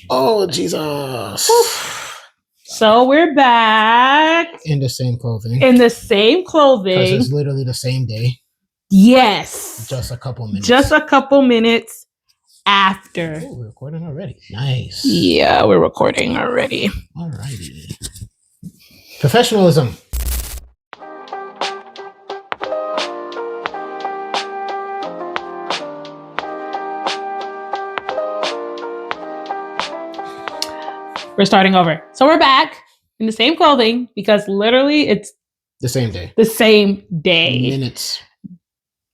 Oh, Jesus. So we're back. In the same clothing. In the same clothing. Because it's literally the same day. Yes. Just a couple minutes. Just a couple minutes after. Oh, we're recording already. Nice. Yeah, we're recording already. Alrighty. Professionalism. We're starting over. So we're back in the same clothing because literally it's the same day. The same day. Minutes.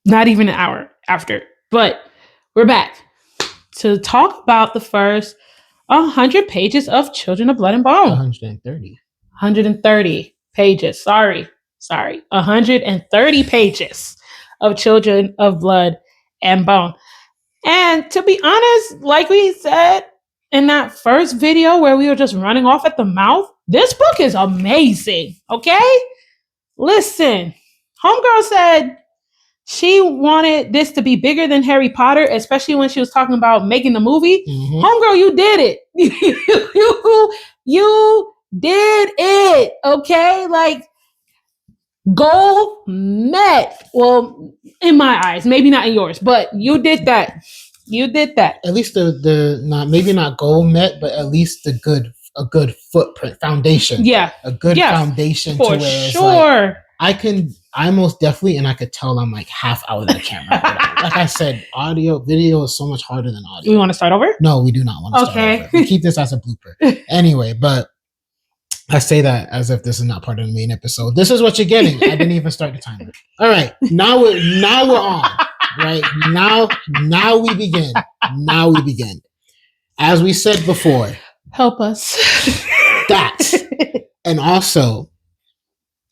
Not even an hour after. But we're back to talk about the first 100 pages of Children of Blood and Bone. 130. 130 pages. Sorry. 130 pages of Children of Blood and Bone. And to be honest, like we said in that first video where we were just running off at the mouth, this book is amazing. Okay? Listen, Homegirl said she wanted this to be bigger than Harry Potter, especially when she was talking about making the movie. Mm-hmm. Homegirl, you did it. you did it. Okay? Like, goal met. Well, in my eyes, maybe not in yours, but you did that. You did that. At least the not maybe not goal met, but at least a good footprint foundation. Yeah, a good foundation for to where sure. It's like, I most definitely, and I could tell I'm like half out of the camera. Like I said, video is so much harder than audio. We want to start over? No, we do not want to start over. We keep this as a blooper. Anyway, but I say that as if this is not part of the main episode. This is what you're getting. I didn't even start the timer. All right, now we're on. Right now we begin. Now we begin. As we said before, help us. That and also,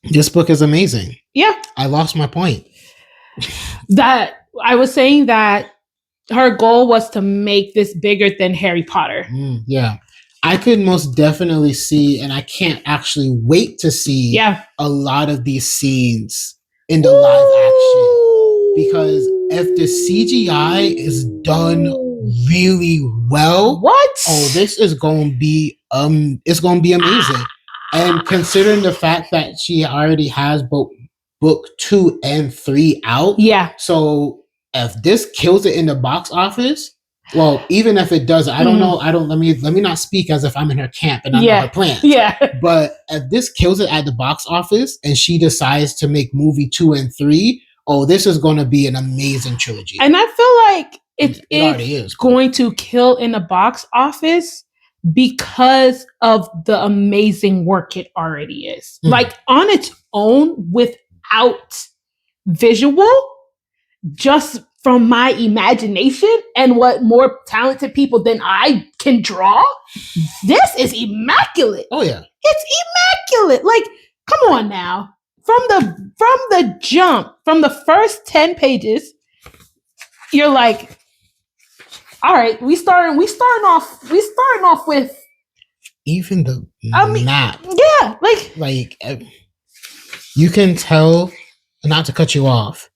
this book is amazing. Yeah, I lost my point. That I was saying that her goal was to make this bigger than Harry Potter. Yeah. I could most definitely see, and I can't actually wait to see a lot of these scenes in the live action. Because if the CGI is done really well, this is going to be it's going to be amazing. And considering the fact that she already has book 2 and 3 out, so if this kills it in the box office, well, even if it does, I don't know. Let me not speak as if I'm in her camp and I know her plans. Yeah. But if this kills it at the box office and she decides to make movie 2 and 3, this is going to be an amazing trilogy. And I feel like it already is going to kill in the box office because of the amazing work it already is. Like on its own, without visual, just from my imagination and what more talented people than I can draw, this is immaculate. Oh yeah. It's immaculate. Like, come on now. From the jump, from the first 10 pages, you're like, all right, we starting off with even the map. Yeah, like you can tell, not to cut you off,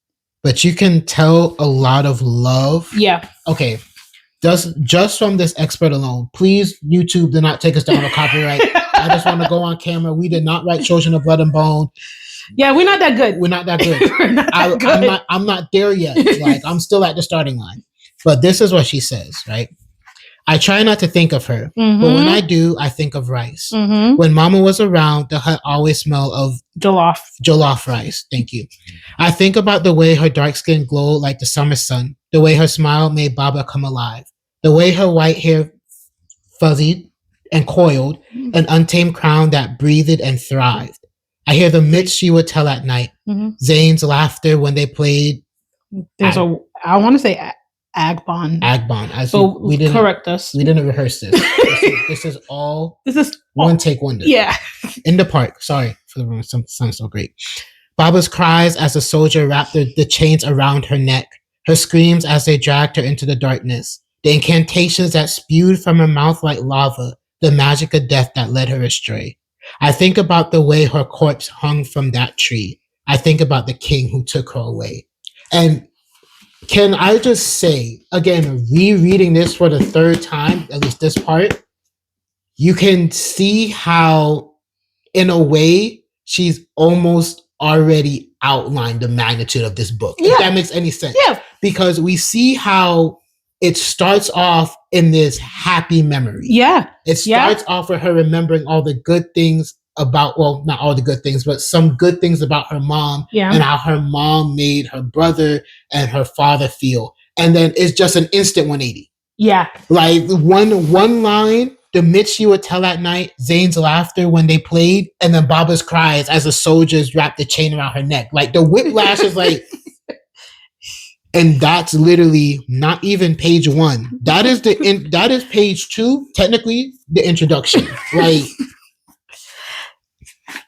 but you can tell a lot of love. Yeah. Okay. Just from this expert alone, please, YouTube, do not take us down a copyright. I just want to go on camera. We did not write Children of Blood and Bone. Yeah, we're not that good. We're not that good. I'm not there yet. Like, I'm still at the starting line. But this is what she says, right? I try not to think of her, but when I do, I think of rice. When Mama was around, the hut always smelled of jollof rice. Thank you. I think about the way her dark skin glowed like the summer sun, the way her smile made Baba come alive, the way her white hair fuzzied and coiled, an untamed crown that breathed and thrived. I hear the myths she would tell at night, Zane's laughter when they played. I want to say Agbon. So we didn't correct us. We didn't rehearse this. This is one take wonder. Yeah. In the park. Sorry for the wrong. Sounds so great. Baba's cries as the soldier wrapped the chains around her neck. Her screams as they dragged her into the darkness. The incantations that spewed from her mouth like lava. The magic of death that led her astray. I think about the way her corpse hung from that tree. I think about the king who took her away. And can I just say, again, rereading this for the third time, at least this part, you can see how, in a way, she's almost already outlined the magnitude of this book. If that makes any sense. Yeah. Because we see how it starts off in this happy memory. Yeah. It starts off with her remembering all the good things about, well, not all the good things, but some good things about her mom and how her mom made her brother and her father feel. And then it's just an instant 180. Yeah. Like one line, the Mitch she would tell at night, Zane's laughter when they played, and then Baba's cries as the soldiers wrap the chain around her neck. Like the whiplash is like, and that's literally not even page 1. That is that is page 2, technically the introduction. Like,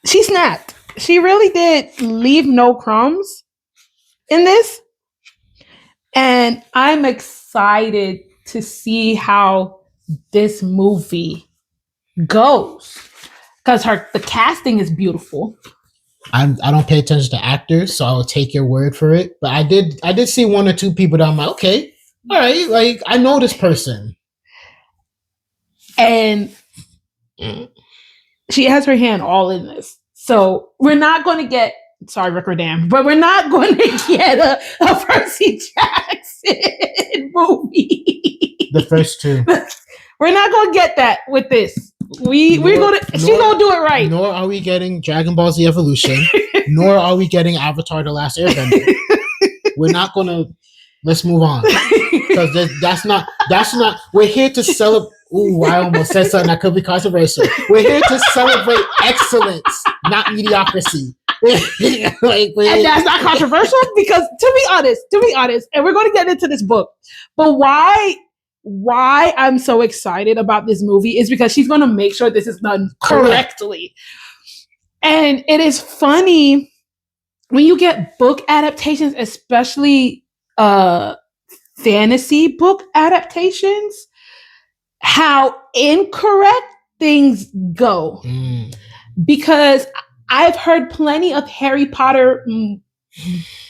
she snapped. She really did leave no crumbs in this. And I'm excited to see how this movie goes. Because the casting is beautiful. I don't pay attention to actors, so I will take your word for it. But I did see 1 or 2 people that I'm like, okay, all right, like I know this person. And she has her hand all in this. So we're not going to get, sorry, Rick Riordan, but we're not going to get a Percy Jackson movie. The first 2. We're not going to get that with this. She's gonna do it right. Nor are we getting Dragon Ball Z Evolution. Nor are we getting Avatar: The Last Airbender. We're not gonna. Let's move on, because that's not. We're here to celebrate. Ooh, I almost said something that could be controversial. We're here to celebrate excellence, not mediocrity. And that's not controversial, because to be honest, and we're going to get into this book, but why I'm so excited about this movie is because she's going to make sure this is done correctly. And it is funny when you get book adaptations, especially fantasy book adaptations, how incorrect things go. Because I've heard plenty of Harry Potter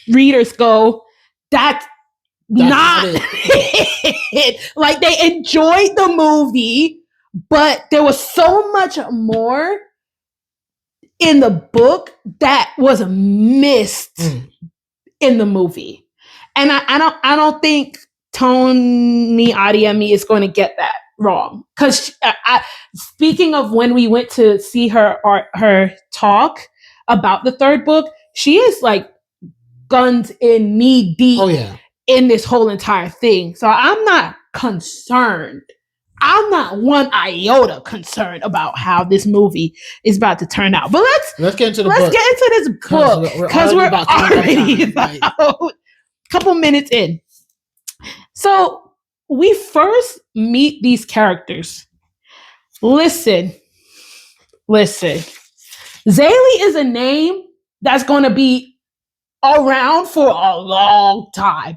readers go, that's not it. Like, they enjoyed the movie, but there was so much more in the book that was missed in the movie. And I don't think Tony Adeyemi is going to get that wrong. Because speaking of when we went to see her talk about the third book, she is like guns in, knee deep in this whole entire thing. So I'm not concerned. I'm not one iota concerned about how this movie is about to turn out. But let's get into this book, because we're already about a couple minutes in. So we first meet these characters. Listen. Zélie is a name that's going to be around for a long time.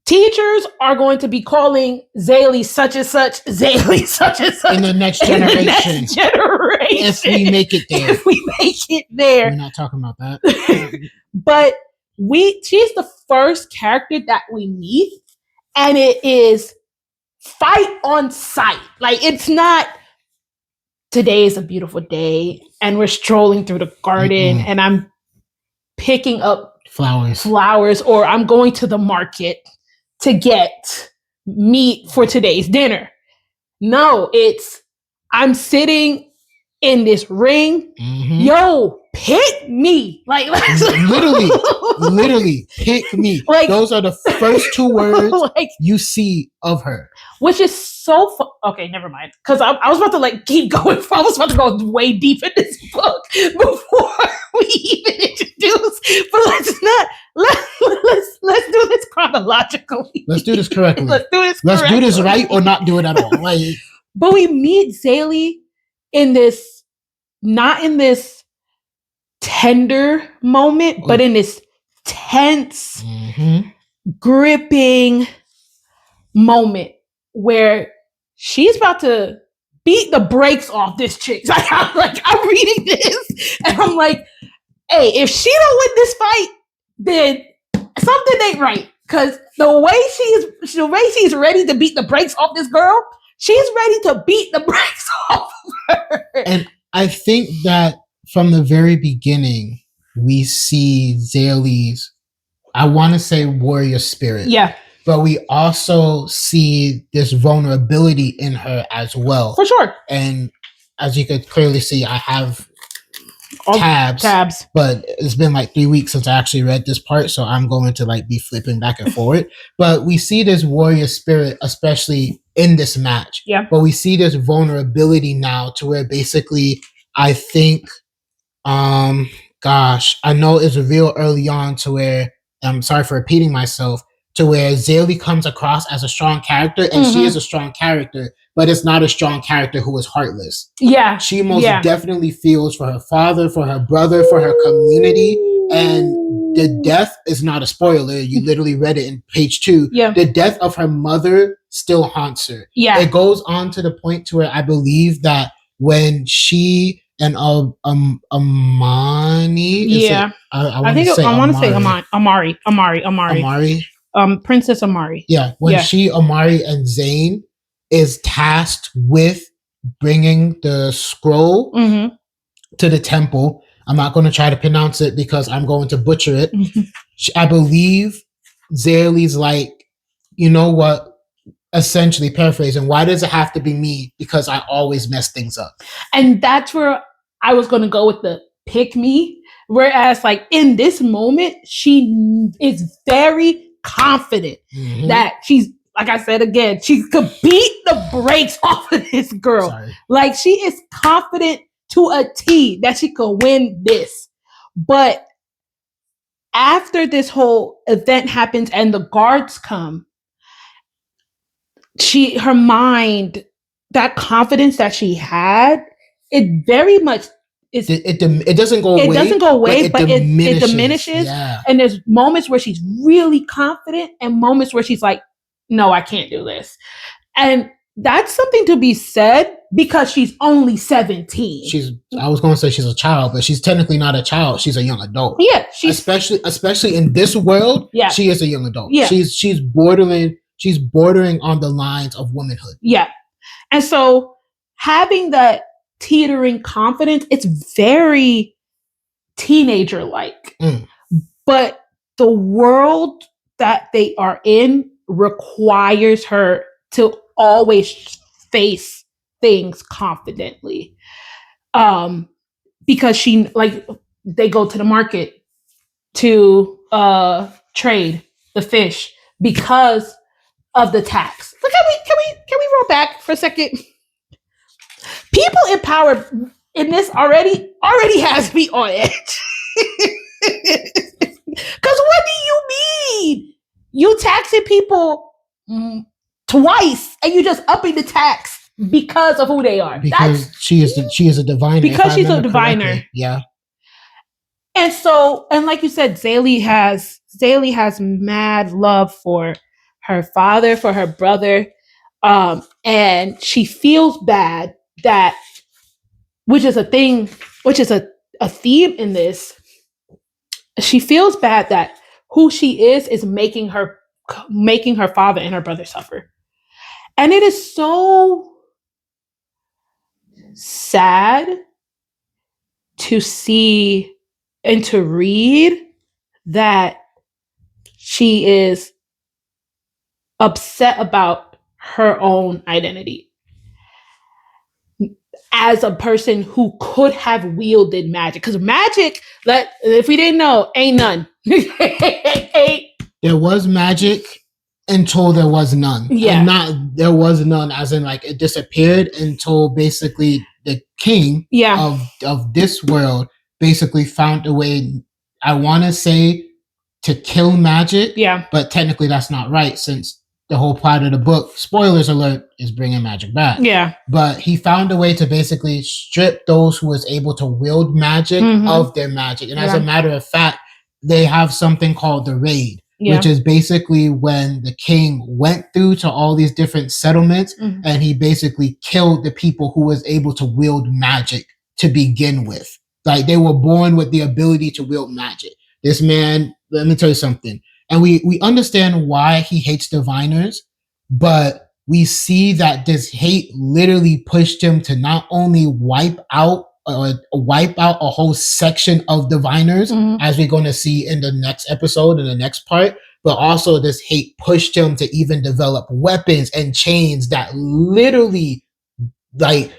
Teachers are going to be calling Zélie such and such, Zélie such and such in the next generation. If we make it there. We're not talking about that. But she's the first character that we meet, and it is fight on sight. Like, it's not, today is a beautiful day and we're strolling through the garden and I'm picking up flowers, or I'm going to the market to get meat for today's dinner. No, it's, I'm sitting in this ring. Yo, pick me. Like literally pick me. Like, those are the first 2 words you see of her. Which is so okay, never mind. Because I was about to keep going. I was about to go way deep in this book before we even introduce. But let's do this chronologically. Let's do this correctly. Let's do this right, or not do it at all. But we meet Zélie not in this tender moment, but in this tense, gripping moment where she's about to beat the brakes off this chick. I'm reading this and I'm like, hey, if she don't win this fight, then something ain't right. Because the way she's ready to beat the brakes off this girl, she's ready to beat the brakes off over. And I think that from the very beginning, we see Zaylee's, I want to say, warrior spirit. Yeah. But we also see this vulnerability in her as well. For sure. And as you could clearly see, I have tabs, but it's been like 3 weeks since I actually read this part, so I'm going to like be flipping back and forward. But we see this warrior spirit, especially in this match. Yeah. But we see this vulnerability now to where basically I think, gosh, I know it's real early on to where, I'm sorry for repeating myself, to where Zaylee comes across as a strong character, and she is a strong character, but it's not a strong character who is heartless. Yeah. She most definitely feels for her father, for her brother, for her community, and the death is not a spoiler. You literally read it in page 2. Yeah. The death of her mother still haunts her. Yeah. It goes on to the point to where I believe that when she and Amani, I want to say Amari. Princess Amari. Yeah, when Amari and Zane is tasked with bringing the scroll to the temple. I'm not going to try to pronounce it because I'm going to butcher it. I believe Zaylee's like, you know what? Essentially paraphrasing, why does it have to be me? Because I always mess things up. And that's where I was going to go with the pick me. Whereas like in this moment, she is very confident that she's, like I said again, she could beat the brakes off of this girl. Sorry. Like she is confident to a T that she could win this. But after this whole event happens and the guards come, her mind, that confidence that she had, it very much is. It doesn't go away. It doesn't go away, but it diminishes. Yeah. And there's moments where she's really confident and moments where she's like, no, I can't do this. And that's something to be said because she's only 17. I was going to say she's a child, but she's technically not a child. She's a young adult. Yeah. Especially in this world, she is a young adult. Yeah. She's bordering on the lines of womanhood. Yeah. And so having that teetering confidence, it's very teenager-like. But the world that they are in requires her to always face things confidently. Because they go to the market to trade the fish because of the tax. Look, can we roll back for a second? People in power in this already has me on edge. Because what do you mean? You taxing people twice and you just upping the tax because of who they are. Because she is a diviner. Because she's a diviner. Correctly. Yeah. And so, and like you said, Zaylee has mad love for her father, for her brother, and she feels bad that, which is a theme in this. She feels bad that who she is making her father and her brother suffer. And it is so sad to see and to read that she is upset about her own identity as a person who could have wielded magic. Because magic, if we didn't know, ain't none. There was magic until there was none. Yeah. And there was none as in like it disappeared until basically the king of this world basically found a way, I want to say, to kill magic. Yeah. But technically that's not right since the whole plot of the book, spoilers alert, is bringing magic back. Yeah. But he found a way to basically strip those who was able to wield magic of their magic. And as a matter of fact, they have something called the raid, which is basically when the king went through to all these different settlements and he basically killed the people who was able to wield magic to begin with. Like they were born with the ability to wield magic. This man, let me tell you something. And we understand why he hates diviners, but we see that this hate literally pushed him to not only wipe out a whole section of diviners, as we're going to see in the next episode, in the next part, but also this hate pushed him to even develop weapons and chains that literally like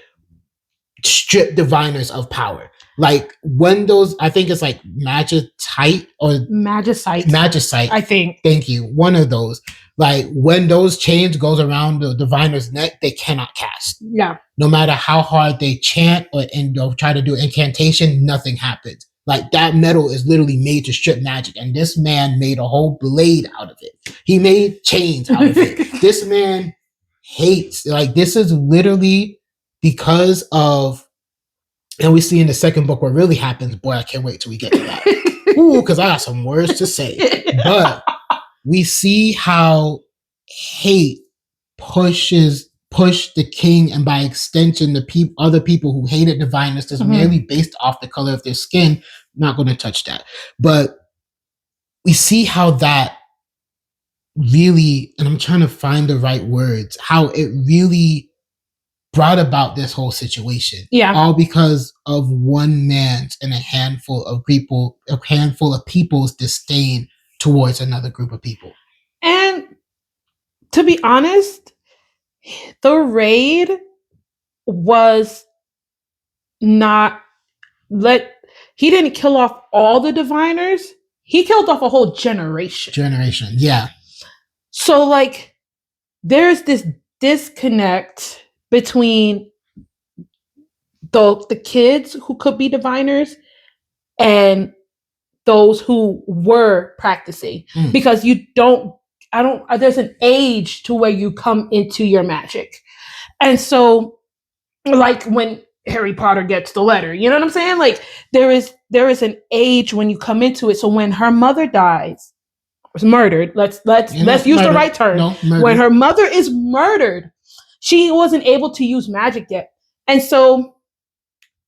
strip diviners of power. Like when those, I think it's like Magicite or Magicite. I think. Thank you. One of those. Like when those chains goes around the diviner's neck, they cannot cast. Yeah. No matter how hard they chant or try to do incantation, nothing happens. Like that metal is literally made to strip magic, and this man made a whole blade out of it. He made chains out of it. This man hates. Like this is literally because of. And we see in the second book what really happens. Boy, I can't wait till we get to that. Ooh, because I got some words to say. But we see how hate pushed the king, and by extension, the other people who hated diviners, just merely based off the color of their skin. I'm not going to touch that. But we see how that really, and I'm trying to find the right words, how it really brought about this whole situation. Yeah. All because of one man's and a handful of people's disdain towards another group of people. And to be honest, the raid was not he didn't kill off all the diviners. He killed off a whole generation. Yeah. So like there's this disconnect between the kids who could be diviners and those who were practicing, because there's an age to where you come into your magic. And so like when Harry Potter gets the letter, you know what I'm saying? Like there is an age when you come into it. So when her mother dies, was murdered, let's use the right term. No, when her mother is murdered, she wasn't able to use magic yet. And so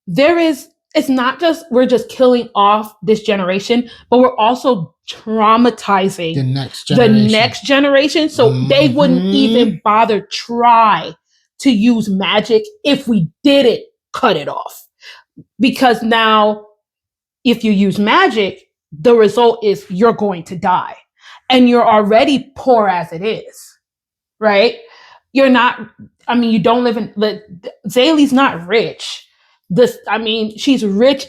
it's not just we're just killing off this generation, but we're also traumatizing the next generation. So they wouldn't even bother try to use magic if we didn't cut it off. Because now if you use magic, the result is you're going to die. And you're already poor as it is, right? You don't live in, Zaylee's not rich. She's rich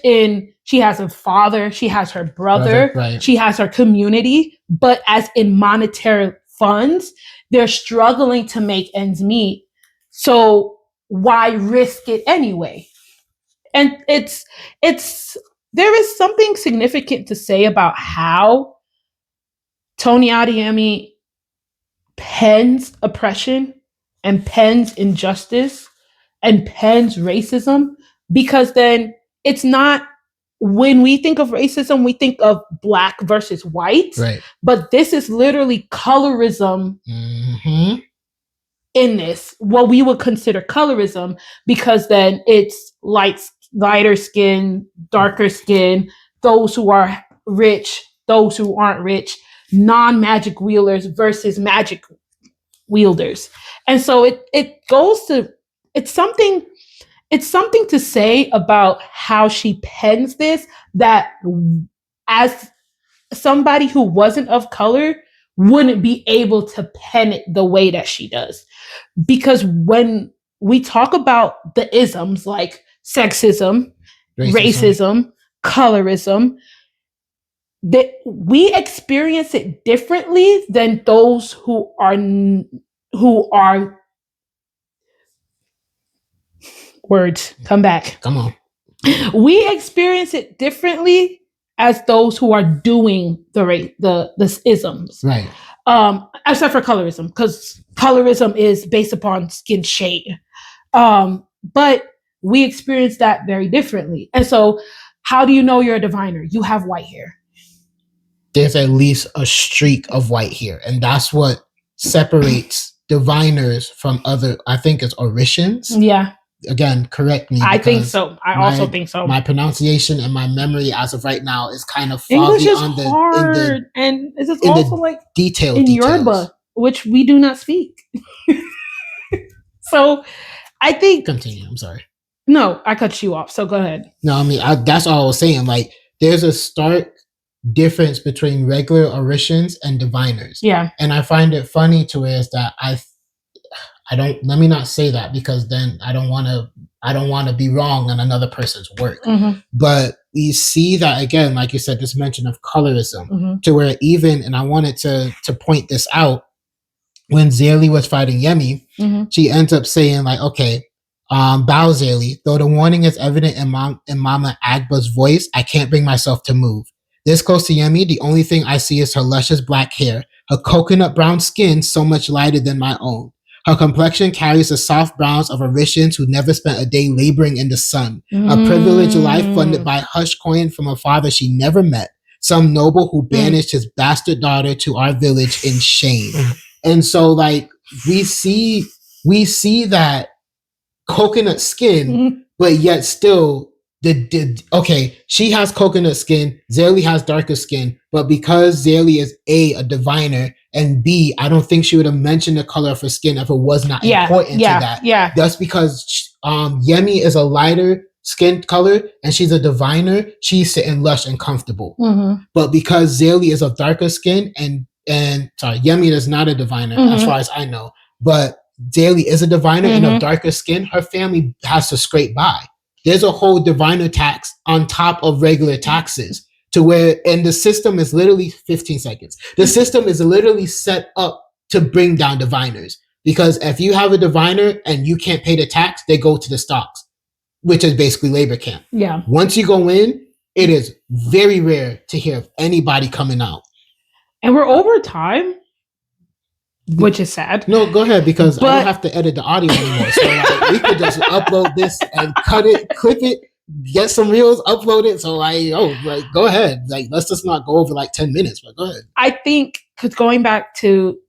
she has a father, she has her brother, right. She has her community, but as in monetary funds, they're struggling to make ends meet. So why risk it anyway? And there is something significant to say about how Tony Adeyemi pens oppression and pens injustice and pens racism, because then it's not, when we think of racism, we think of black versus white, right? But this is literally colorism in this, what we would consider colorism, because then it's lighter skin, darker skin, those who are rich, those who aren't rich, non-magic wielders versus magic wielders. And so it's something to say about how she pens this, that as somebody who wasn't of color wouldn't be able to pen it the way that she does. Because when we talk about the isms like sexism, racism, colorism, that we experience it differently than those who are words come back. Come on. We experience it differently as those who are doing the isms. Right. Except for colorism, because colorism is based upon skin shade. But we experience that very differently. And so how do you know you're a diviner? You have white hair. There's at least a streak of white hair. And that's what separates diviners from other, I think it's Orishans. Yeah. Again, correct me. I think so. I also think so. My pronunciation and my memory as of right now is kind of foggy. English is hard, and it's also like details in Yoruba, which we do not speak. So I think continue. I'm sorry. No, I cut you off. So go ahead. No, I mean that's all I was saying. Like, there's a stark difference between regular Orishans and diviners. Yeah, and I find it funny to where is that I don't. Let me not say that because then I don't want to be wrong on another person's work. mm-hmm. But we see that again, like you said, this mention of colorism, mm-hmm. to where even, and I wanted to point this out, when Zélie was fighting Yemi, mm-hmm. she ends up saying like, okay, bow Zélie, though the warning is evident in Mama Agba's voice, I can't bring myself to move. This close to Yemi, the only thing I see is her luscious black hair, her coconut brown skin so much lighter than my own. Her complexion carries the soft browns of Orishans who never spent a day laboring in the sun. A privileged life funded by hush coin from a father she never met. Some noble who banished his bastard daughter to our village in shame. And so, like, we see that coconut skin, but yet still okay, she has coconut skin, Zélie has darker skin, but because Zélie is a diviner, and B, I don't think she would have mentioned the color of her skin if it was not important to that. Yeah. That's because Yemi is a lighter skin color and she's a diviner, she's sitting lush and comfortable. Mm-hmm. But because Zélie is of darker skin and sorry, Yemi is not a diviner as far as I know, but Zélie is a diviner and of darker skin, her family has to scrape by. There's a whole diviner tax on top of regular taxes to where, and the system is literally 15 seconds. The system is literally set up to bring down diviners, because if you have a diviner and you can't pay the tax, they go to the stocks, which is basically labor camp. Yeah. Once you go in, it is very rare to hear of anybody coming out. And we're over time, which is sad. No, go ahead, because I don't have to edit the audio anymore. So like, we could just upload this and cut it, clip it, get some reels, upload it. So go ahead. Like, let's just not go over like 10 minutes, but go ahead. I think, because going back to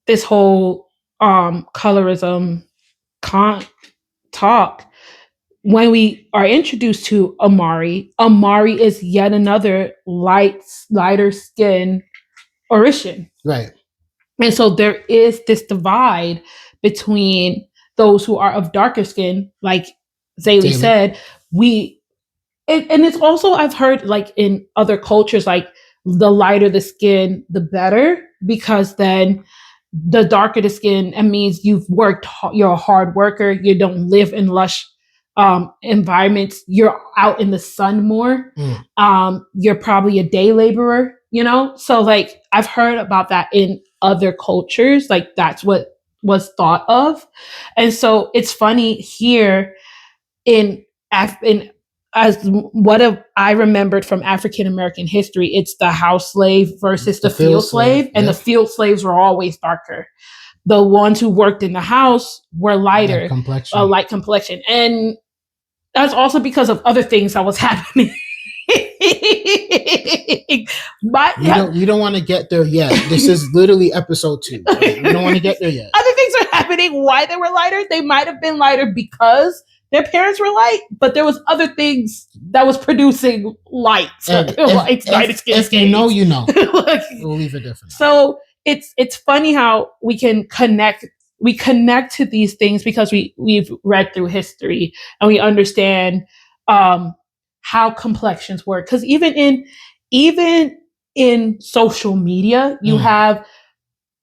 this whole colorism talk, when we are introduced to Amari is yet another lighter skin Orishan. Right. And so there is this divide between those who are of darker skin, like Zélie said. And it's also, I've heard, like, in other cultures, like, the lighter the skin, the better, because then the darker the skin, it means you've worked, you're a hard worker, you don't live in lush environments, you're out in the sun more, you're probably a day laborer, so like I've heard about that in other cultures, like that's what was thought of. And so it's funny here as what I remembered from African American history, it's the house slave versus the field slave. And the field slaves were always darker. The ones who worked in the house were lighter, light complexion. And that's also because of other things that was happening. But you don't want to get there yet. This is literally episode 2. Right? We don't want to get there yet. Other things are happening. Why they were lighter? They might have been lighter because their parents were light, but there was other things that was producing light. If you know, you know. We'll leave it different. So it's funny how we can connect. We connect to these things because we've read through history and we understand how complexions work. Because even in social media, you have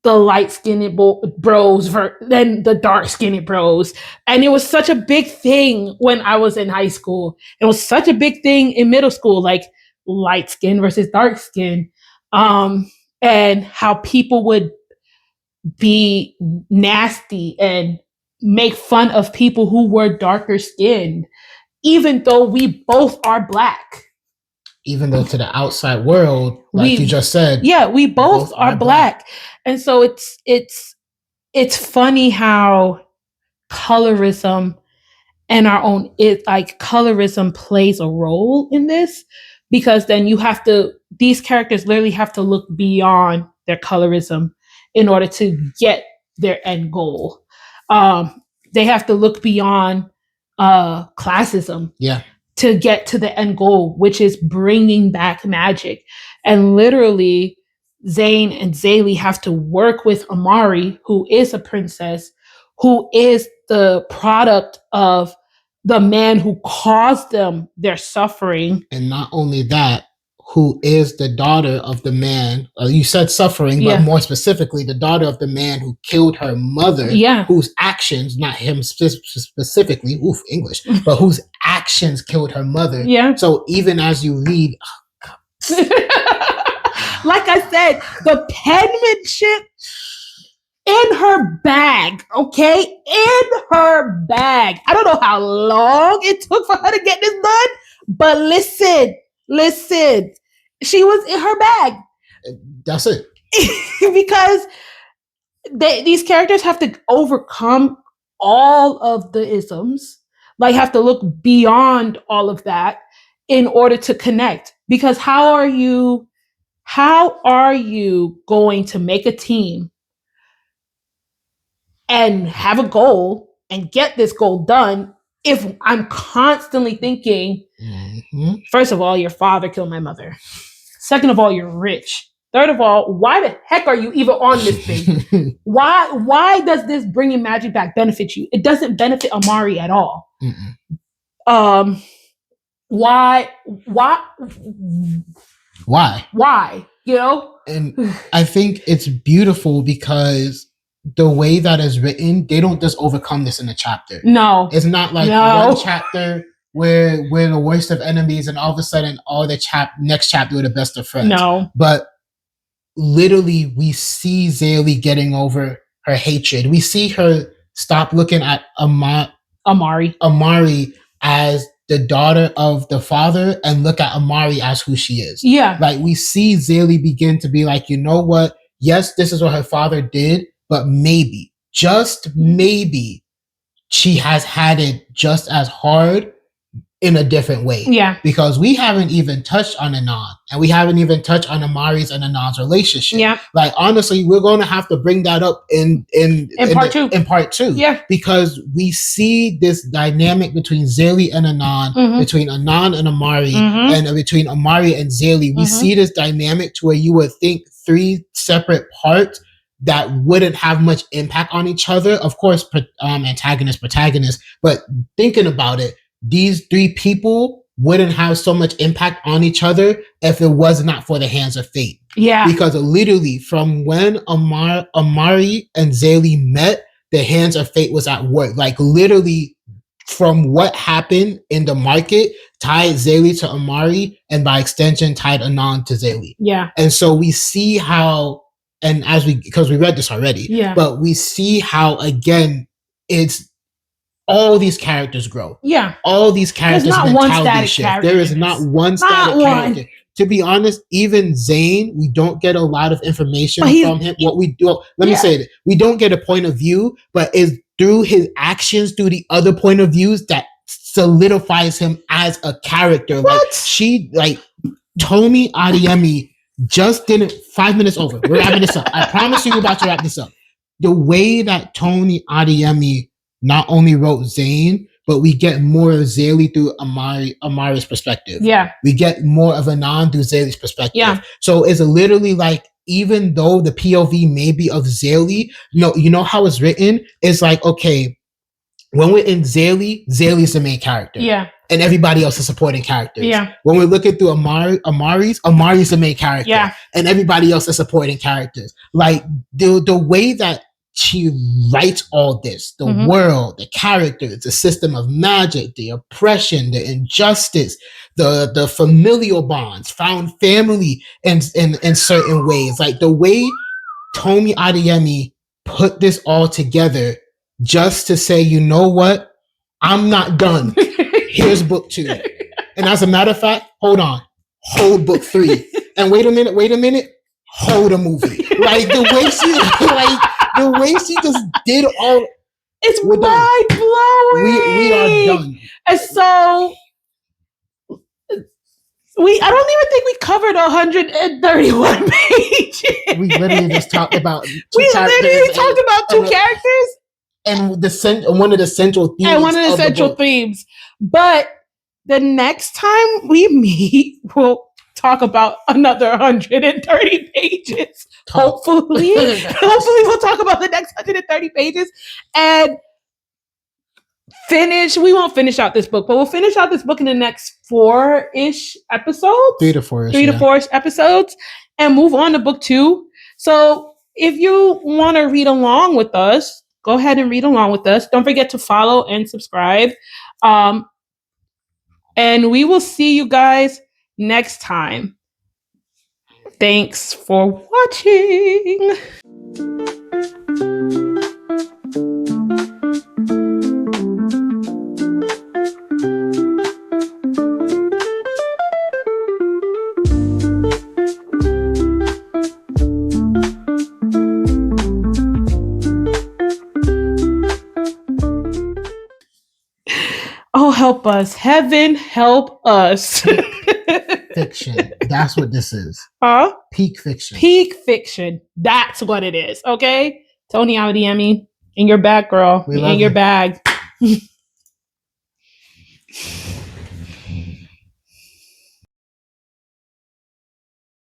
the light-skinned bros then the dark-skinned bros. And it was such a big thing when I was in high school. It was such a big thing in middle school, like light skin versus dark skin. And how people would be nasty and make fun of people who were darker skinned, even though we both are Black. Even though to the outside world, like you just said, we both are Black. And so it's funny how colorism and colorism plays a role in this, because then these characters literally have to look beyond their colorism in order to get their end goal. They have to look beyond classism to get to the end goal, which is bringing back magic. And literally, Zane and Zélie have to work with Amari, who is a princess, who is the product of the man who caused them their suffering. And not only that, who is the daughter of the man, you said suffering, but more specifically, the daughter of the man who killed her mother, whose actions, not him specifically, English, but whose actions killed her mother. Yeah. So even as you read... Like I said, the penmanship in her bag, okay? In her bag. I don't know how long it took for her to get this done, but listen, she was in her bag. That's it. Because these characters have to overcome all of the isms, like have to look beyond all of that in order to connect. Because how are you going to make a team and have a goal and get this goal done if I'm constantly thinking, first of all, your father killed my mother. Second of all, you're rich. Third of all, why the heck are you even on this thing? Why does this bringing magic back benefit you? It doesn't benefit Amari at all. Why? You know? And I think it's beautiful because the way that is written, they don't just overcome this in a chapter. No. It's not like one chapter where we're the worst of enemies and all of a sudden next chapter we're the best of friends. No. But literally we see Zélie getting over her hatred. We see her stop looking at Amari as the daughter of the father and look at Amari as who she is. Yeah. Like we see Zélie begin to be like, you know what? Yes, this is what her father did, but maybe, just maybe, she has had it just as hard in a different way. Yeah. Because we haven't even touched on Anan, and we haven't even touched on Amari's and Anan's relationship. Yeah. Like honestly, we're going to have to bring that up in part two. Yeah. Because we see this dynamic between Zélie and Anan, between Anan and Amari, and between Amari and Zélie. We see this dynamic to where you would think three separate parts that wouldn't have much impact on each other. Of course, antagonist, protagonist, but thinking about it, these three people wouldn't have so much impact on each other if it was not for the hands of fate. Yeah. Because literally from when Amari and Zélie met, the hands of fate was at work. Like literally from what happened in the market tied Zélie to Amari, and by extension tied Anan to Zélie. Yeah. And so we see how, and because we read this already, but we see how again it's all these characters grow. Yeah. All these characters mentality shift. There is not one static character. To be honest, even Zane, we don't get a lot of information from him. What we do, let me say it, we don't get a point of view, but it's through his actions, through the other point of views that solidifies him as a character. What? Tomi Adeyemi just didn't 5 minutes over. We're wrapping this up. I promise you we're about to wrap this up. The way that Tomi Adeyemi not only wrote Zane, but we get more of Zélie through Amari's perspective. Yeah. We get more of Anan through Zélie's perspective. Yeah. So it's literally like, even though the POV may be of Zélie, you know how it's written? It's like, okay, when we're in Zélie's the main character. Yeah. And everybody else is supporting characters. Yeah. When we're looking through Amari's the main character. Yeah. And everybody else is supporting characters. Like the way that she writes all this, the world, the characters, the system of magic, the oppression, the injustice, the familial bonds, found family in certain ways. Like the way Tomi Adeyemi put this all together just to say, you know what? I'm not done. Here's book 2. And as a matter of fact, hold book 3. And wait a minute, hold a movie. Like the way she just did all. It's mind blowing. We are done. And so I don't even think we covered 131 pages. We literally just talked about two characters and one of the central themes. But the next time we meet, we'll talk about another 130 pages Hopefully we'll talk about the next 130 pages and we won't finish out this book, but we'll finish out this book in the next 4-ish episodes. 3 to 4-ish. 3 to 4-ish episodes and move on to book 2. So if you want to read along with us, go ahead and read along with us. Don't forget to follow and subscribe. And we will see you guys next time. Thanks for watching. Oh, help us. Heaven, help us. Fiction. That's what this is. Huh? Peak fiction. Peak fiction. That's what it is. Okay? Tony Audiemi, in your bag, girl. In your bag.